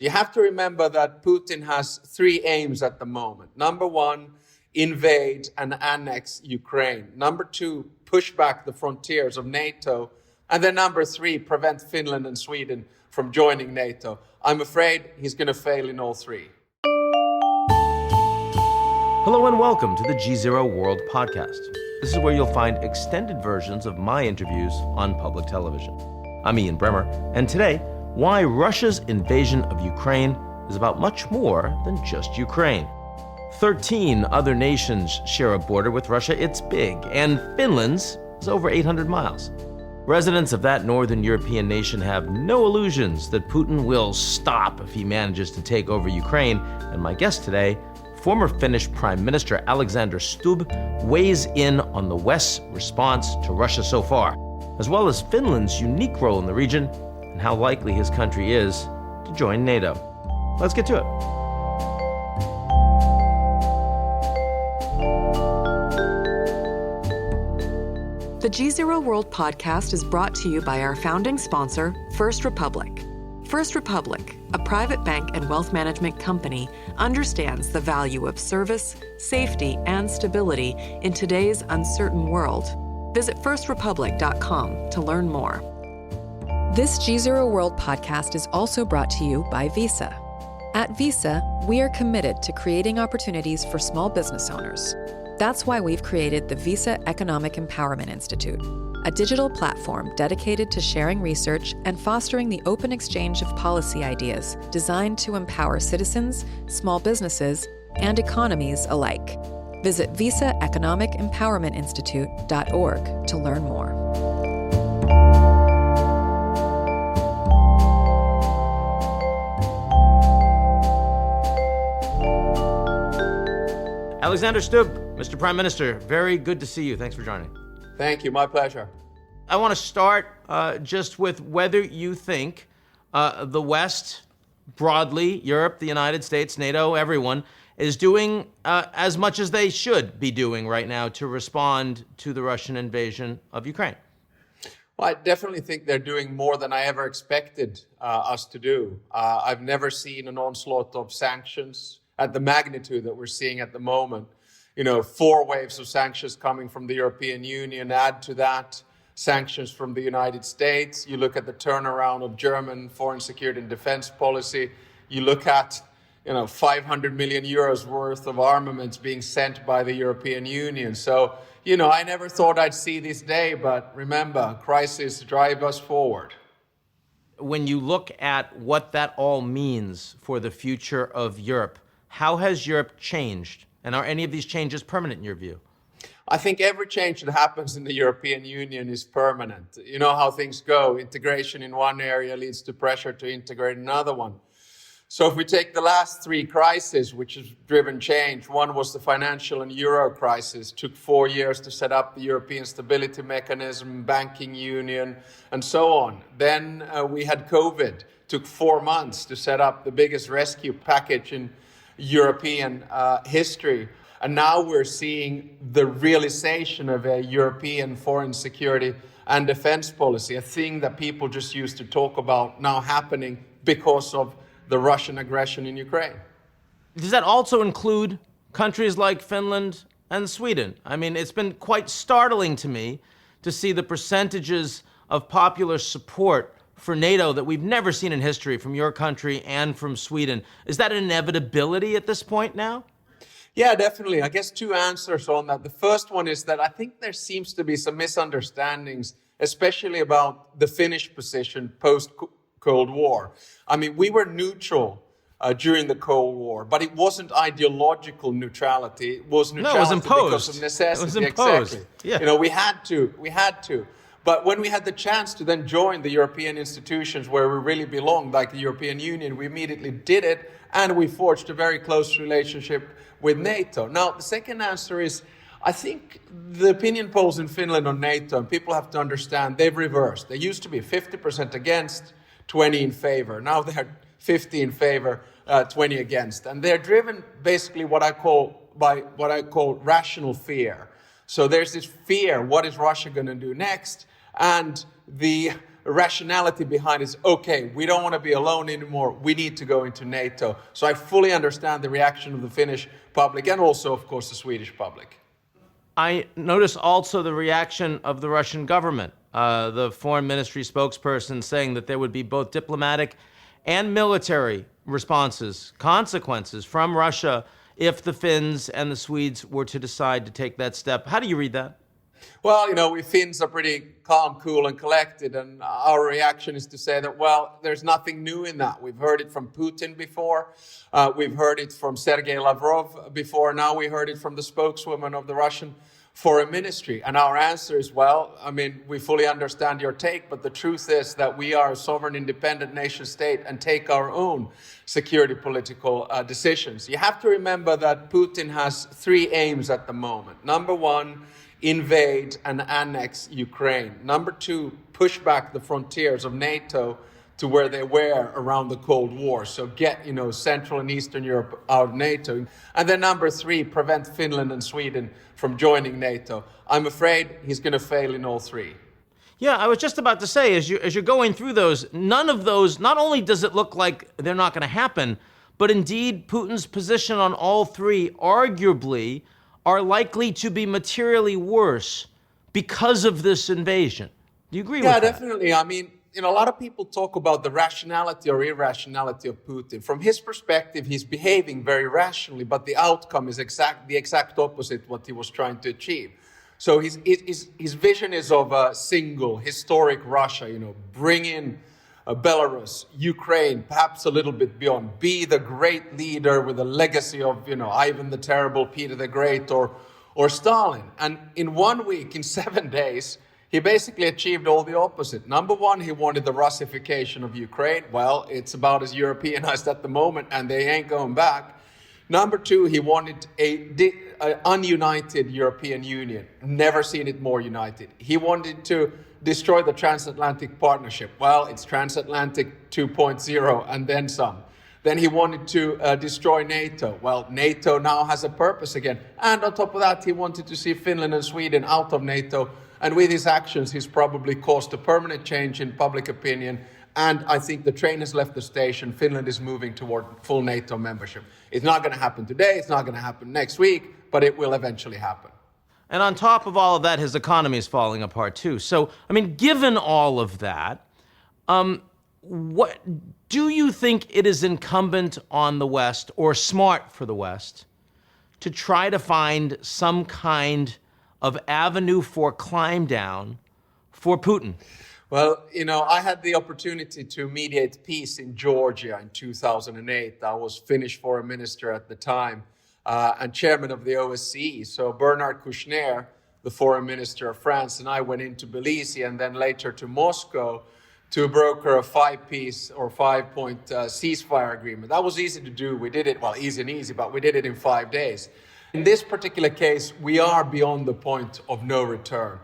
You have to remember that Putin has three aims at the moment. Number one, invade and annex Ukraine. Number two, push back the frontiers of NATO. And then number three, prevent Finland and Sweden from joining NATO. I'm afraid he's going to fail in all three. Hello and welcome to the GZERO World Podcast. This is where you'll find extended versions of my interviews on public television. I'm Bremmer, and today, why Russia's invasion of Ukraine is about much more than just Ukraine. 13 other nations share a border with Russia. It's big, and Finland's is over 800 miles. Residents of that northern European nation have no illusions that Putin will stop if he manages to take over Ukraine. And my guest today, former Finnish Prime Minister Alexander Stubb, weighs in on the West's response to Russia so far, as well as Finland's unique role in the region and how likely his country is to join NATO. Let's get to it. The GZERO World Podcast is brought to you by our founding sponsor, First Republic. First Republic, a private bank and wealth management company, understands the value of service, safety, and stability in today's uncertain world. Visit firstrepublic.com to learn more. This GZERO World Podcast is also brought to you by Visa. At Visa, we are committed to creating opportunities for small business owners. That's why we've created the Visa Economic Empowerment Institute, a digital platform dedicated to sharing research and fostering the open exchange of policy ideas designed to empower citizens, small businesses, and economies alike. Visit visaeconomicempowermentinstitute.org to learn more. Alexander Stubb, Mr. Prime Minister, very good to see you. Thanks for joining. Thank you. My pleasure. I want to start just with whether you think the West, broadly, Europe, the United States, NATO, everyone, is doing as much as they should be doing right now to respond to the Russian invasion of Ukraine. Well, I definitely think they're doing more than I ever expected us to do. I've never seen an onslaught of sanctions at the magnitude that we're seeing at the moment. 4 waves of sanctions coming from the European Union. Add to that sanctions from the United States. You look at the turnaround of German foreign security and defense policy. You look at 500 million euros worth of armaments being sent by the European Union. So, I never thought I'd see this day, but remember, crises drive us forward. When you look at what that all means for the future of Europe, how has Europe changed? And are any of these changes permanent in your view? I think every change that happens in the European Union is permanent. You know how things go. Integration in one area leads to pressure to integrate another one. So if we take the last 3 crises, which has driven change, one was the financial and euro crisis. It took 4 years to set up the European Stability Mechanism, banking union, and so on. Then we had COVID. It took 4 months to set up the biggest rescue package in European history. And now we're seeing the realization of a European foreign security and defense policy, a thing that people just used to talk about now happening because of the Russian aggression in Ukraine. Does that also include countries like Finland and Sweden? I mean, it's been quite startling to me to see the percentages of popular support for NATO that we've never seen in history from your country and from Sweden. Is that an inevitability at this point now? Yeah, definitely. I guess 2 answers on that. The first one is that I think there seems to be some misunderstandings, especially about the Finnish position post-Cold War. I mean, we were neutral during the Cold War, but it wasn't ideological neutrality. It was neutrality it was imposed. Because of necessity. It was imposed. Exactly. Yeah. We had to. But when we had the chance to then join the European institutions where we really belong, like the European Union, we immediately did it, and we forged a very close relationship with NATO. Now, the second answer is, I think the opinion polls in Finland on NATO, and people have to understand, they've reversed. They used to be 50% against, 20 in favor. Now they're 50 in favor, 20 against. And they're driven basically what I call rational fear. So there's this fear, what is Russia going to do next? And the rationality behind it is, okay, we don't want to be alone anymore. We need to go into NATO. So I fully understand the reaction of the Finnish public and also, of course, the Swedish public. I notice also the reaction of the Russian government, the foreign ministry spokesperson saying that there would be both diplomatic and military responses, consequences from Russia if the Finns and the Swedes were to decide to take that step. How do you read that? Well, we Finns are pretty calm, cool, and collected, and our reaction is to say that, well, there's nothing new in that. We've heard it from Putin before. We've heard it from Sergei Lavrov before. Now we heard it from the spokeswoman of the Russian Foreign Ministry. And our answer is, well, we fully understand your take, but the truth is that we are a sovereign, independent nation state and take our own security political decisions. You have to remember that Putin has three aims at the moment. Number one, invade and annex Ukraine. Number two, push back the frontiers of NATO to where they were around the Cold War. So get, Central and Eastern Europe out of NATO. And then number three, prevent Finland and Sweden from joining NATO. I'm afraid he's going to fail in all three. Yeah, I was just about to say, as you're going through those, none of those, not only does it look like they're not going to happen, but indeed Putin's position on all three arguably are likely to be materially worse because of this invasion. Do you agree with that? Yeah, definitely. A lot of people talk about the rationality or irrationality of Putin. From his perspective, he's behaving very rationally, but the outcome is the exact opposite what he was trying to achieve. So his vision is of a single historic Russia, bring in Belarus, Ukraine, perhaps a little bit beyond, be the great leader with a legacy of, Ivan the Terrible, Peter the Great, or Stalin. And in 1 week, in 7 days, he basically achieved all the opposite. Number one, he wanted the Russification of Ukraine. Well, it's about as Europeanized at the moment, and they ain't going back. Number two, he wanted an ununited European Union. Never seen it more united. He wanted to destroy the transatlantic partnership. Well, it's transatlantic 2.0 and then some. Then he wanted to destroy NATO. Well, NATO now has a purpose again. And on top of that, he wanted to see Finland and Sweden out of NATO. And with his actions, he's probably caused a permanent change in public opinion. And I think the train has left the station. Finland is moving toward full NATO membership. It's not going to happen today. It's not going to happen next week, but it will eventually happen. And on top of all of that, his economy is falling apart too. So, given all of that, what do you think it is incumbent on the West, or smart for the West, to try to find some kind of avenue for climb down for Putin? Well, I had the opportunity to mediate peace in Georgia in 2008. I was Finnish foreign minister at the time and chairman of the OSCE. So Bernard Kouchner, the foreign minister of France, and I went into Tbilisi and then later to Moscow to broker a 5-piece or 5-point ceasefire agreement. That was easy to do. We did it, easy, but we did it in 5 days. In this particular case, we are beyond the point of no return.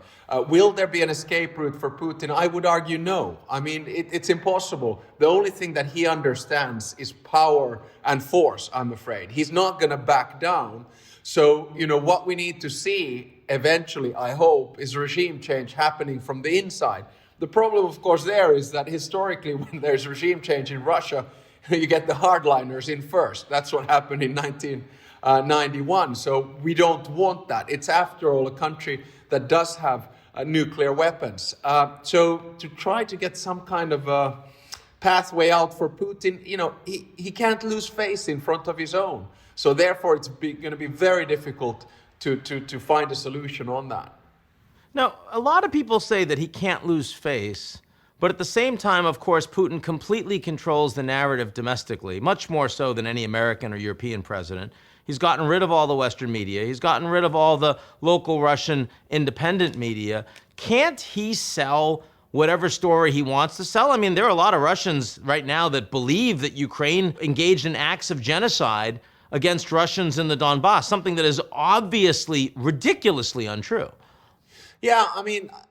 Will there be an escape route for Putin? I would argue no. It's impossible. The only thing that he understands is power and force, I'm afraid. He's not going to back down. So, what we need to see eventually, I hope, is regime change happening from the inside. The problem, of course, there is that historically, when there's regime change in Russia, you get the hardliners in first. That's what happened in 1991. So we don't want that. It's, after all, a country that does have nuclear weapons. So to try to get some kind of a pathway out for Putin, he can't lose face in front of his own. So therefore, it's going to be very difficult to find a solution on that. Now, a lot of people say that he can't lose face, but at the same time, of course, Putin completely controls the narrative domestically, much more so than any American or European president. He's gotten rid of all the Western media. He's gotten rid of all the local Russian independent media. Can't he sell whatever story he wants to sell? There are a lot of Russians right now that believe that Ukraine engaged in acts of genocide against Russians in the Donbass, something that is obviously ridiculously untrue. Yeah,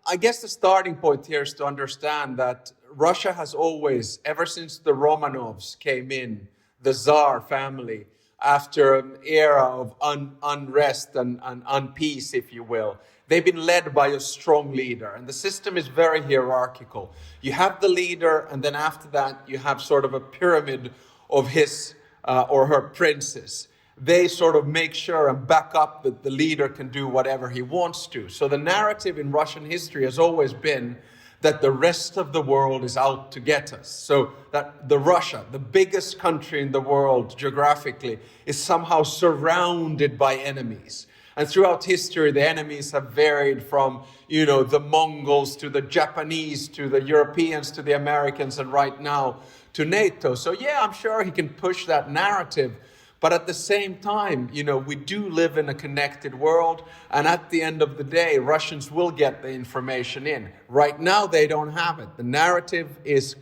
I guess the starting point here is to understand that Russia has always, ever since the Romanovs came in, the Tsar family, after an era of unrest and unpeace, if you will. They've been led by a strong leader, and the system is very hierarchical. You have the leader, and then after that, you have sort of a pyramid of his or her princes. They sort of make sure and back up that the leader can do whatever he wants to. So the narrative in Russian history has always been that the rest of the world is out to get us. So that Russia, the biggest country in the world geographically, is somehow surrounded by enemies. And throughout history, the enemies have varied from, the Mongols to the Japanese to the Europeans to the Americans and right now to NATO. So yeah, I'm sure he can push that narrative. But at the same time, we do live in a connected world. And at the end of the day, Russians will get the information in. Right now, they don't have it. The narrative is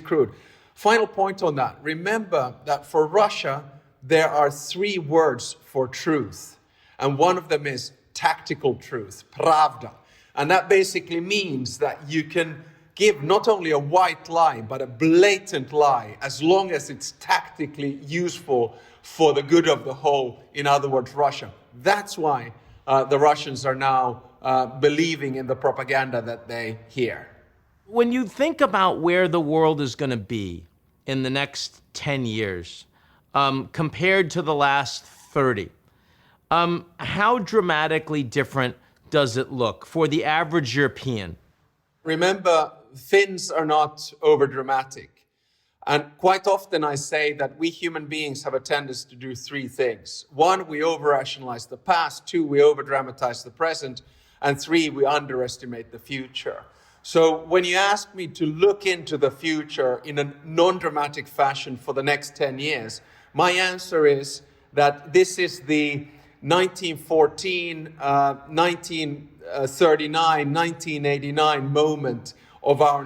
crude. Final point on that. Remember that for Russia, there are 3 words for truth. And one of them is tactical truth, pravda. And that basically means that you can give not only a white lie, but a blatant lie, as long as it's tactically useful for the good of the whole, in other words, Russia. That's why the Russians are now believing in the propaganda that they hear. When you think about where the world is going to be in the next 10 years, compared to the last 30, how dramatically different does it look for the average European? Remember, Finns are not overdramatic. And quite often I say that we human beings have a tendency to do 3 things. 1, we over-rationalize the past. 2, we over-dramatize the present. And 3, we underestimate the future. So when you ask me to look into the future in a non-dramatic fashion for the next 10 years, my answer is that this is the 1914, 1939, 1989 moment of our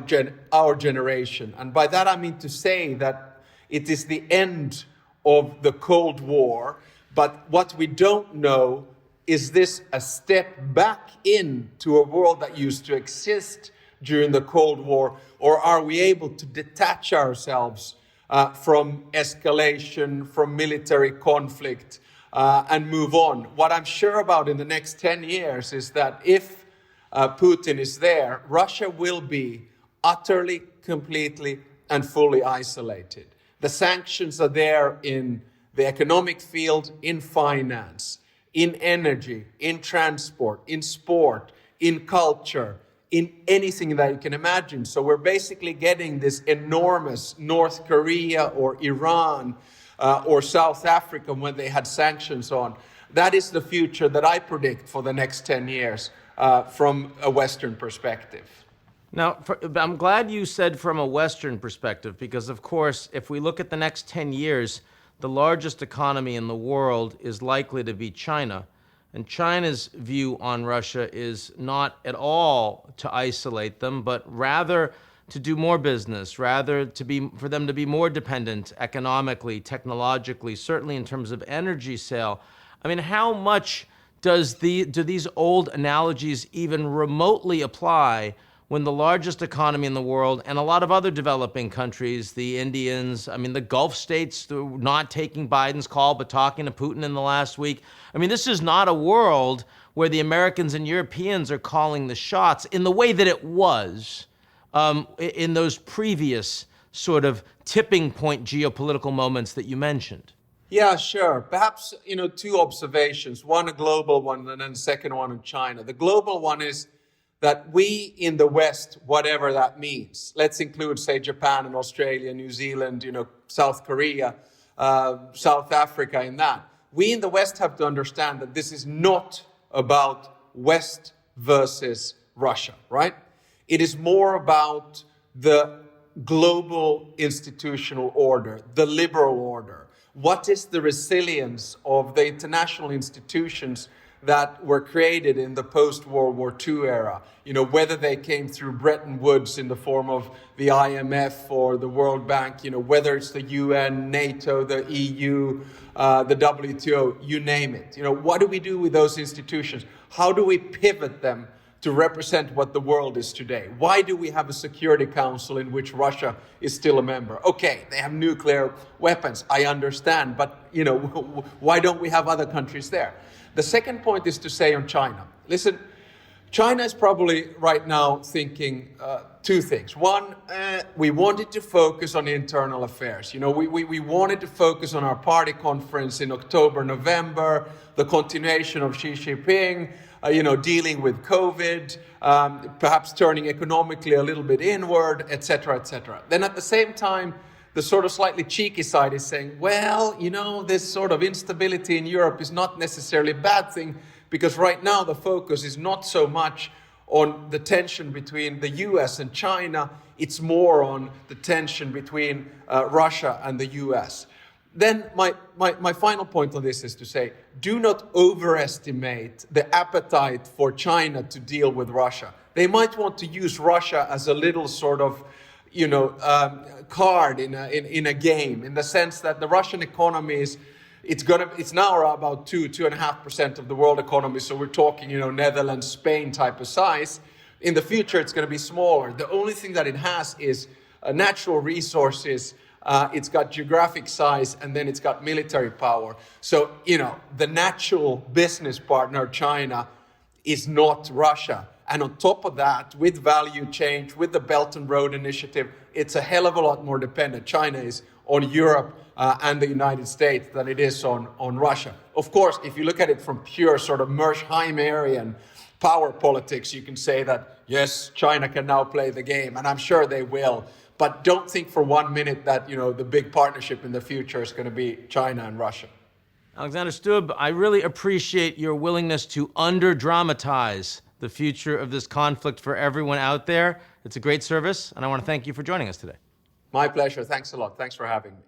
generation. And by that I mean to say that it is the end of the Cold War, but what we don't know is this a step back into a world that used to exist during the Cold War, or are we able to detach ourselves from escalation, from military conflict, and move on? What I'm sure about in the next 10 years is that if Putin is there, Russia will be utterly, completely, and fully isolated. The sanctions are there in the economic field, in finance, in energy, in transport, in sport, in culture, in anything that you can imagine. So we're basically getting this enormous North Korea or Iran or South Africa when they had sanctions on. That is the future that I predict for the next 10 years from a Western perspective. Now, I'm glad you said from a Western perspective, because of course, if we look at the next 10 years, the largest economy in the world is likely to be China. And China's view on Russia is not at all to isolate them, but rather to do more business, rather for them to be more dependent economically, technologically, certainly in terms of energy sale. I mean, how much do these old analogies even remotely apply when the largest economy in the world and a lot of other developing countries, the Indians, the Gulf states, not taking Biden's call, but talking to Putin in the last week. This is not a world where the Americans and Europeans are calling the shots in the way that it was in those previous sort of tipping point geopolitical moments that you mentioned. Yeah, sure. Perhaps, 2 observations, one a global one and then the second one in China. The global one is that we in the West, whatever that means, let's include, say, Japan and Australia, New Zealand, South Korea, South Africa in that. We in the West have to understand that this is not about West versus Russia, right? It is more about the global institutional order, the liberal order. What is the resilience of the international institutions that were created in the post-World War II era? Whether they came through Bretton Woods in the form of the IMF or the World Bank, whether it's the UN, NATO, the EU, the WTO, you name it. What do we do with those institutions? How do we pivot them to represent what the world is today. Why do we have a Security Council in which Russia is still a member? Okay, they have nuclear weapons, I understand, but why don't we have other countries there? The second point is to say on China. Listen, China is probably right now thinking two things. One, we wanted to focus on internal affairs. We wanted to focus on our party conference in October, November, the continuation of Xi Jinping, dealing with COVID, perhaps turning economically a little bit inward, etc., etc. Then at the same time, the sort of slightly cheeky side is saying, well, this sort of instability in Europe is not necessarily a bad thing, because right now the focus is not so much on the tension between the US and China, it's more on the tension between Russia and the US. Then my final point on this is to say, do not overestimate the appetite for China to deal with Russia. They might want to use Russia as a little sort of, card in a game, in the sense that the Russian economy is, it's now about 2.5% of the world economy. So we're talking, Netherlands, Spain type of size. In the future, it's going to be smaller. The only thing that it has is natural resources. It's got geographic size, and then it's got military power. So, the natural business partner, China, is not Russia. And on top of that, with value change, with the Belt and Road Initiative, it's a hell of a lot more dependent. China is on Europe and the United States than it is on Russia. Of course, if you look at it from pure sort of Mersheimerian power politics, you can say that, yes, China can now play the game, and I'm sure they will. But don't think for 1 minute that, the big partnership in the future is going to be China and Russia. Alexander Stubb, I really appreciate your willingness to under-dramatize the future of this conflict for everyone out there. It's a great service, and I want to thank you for joining us today. My pleasure. Thanks a lot. Thanks for having me.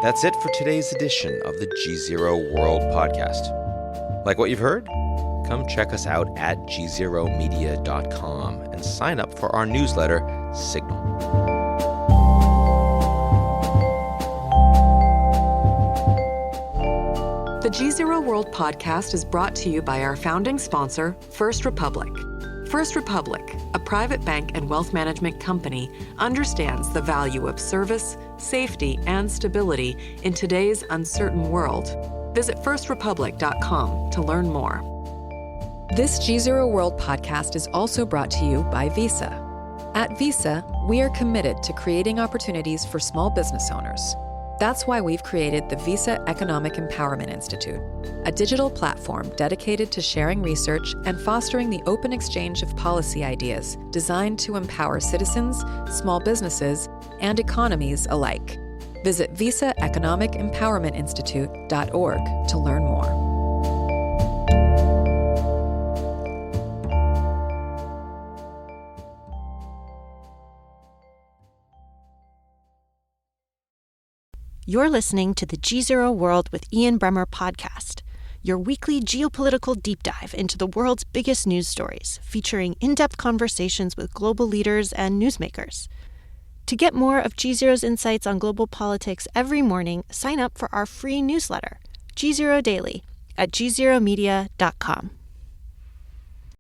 That's it for today's edition of the GZERO World Podcast. Like what you've heard? Come check us out at gzeromedia.com and sign up for our newsletter, Signal. The GZERO World Podcast is brought to you by our founding sponsor, First Republic. First Republic, a private bank and wealth management company, understands the value of service, safety, and stability in today's uncertain world. Visit firstrepublic.com to learn more. This GZERO World Podcast is also brought to you by Visa. At Visa, we are committed to creating opportunities for small business owners. That's why we've created the Visa Economic Empowerment Institute, a digital platform dedicated to sharing research and fostering the open exchange of policy ideas designed to empower citizens, small businesses, and economies alike. Visit visaeconomicempowermentinstitute.org to learn more. You're listening to the GZERO World with Ian Bremmer podcast, your weekly geopolitical deep dive into the world's biggest news stories, featuring in-depth conversations with global leaders and newsmakers. To get more of GZERO's insights on global politics every morning, sign up for our free newsletter, GZERO Daily, at gzeromedia.com.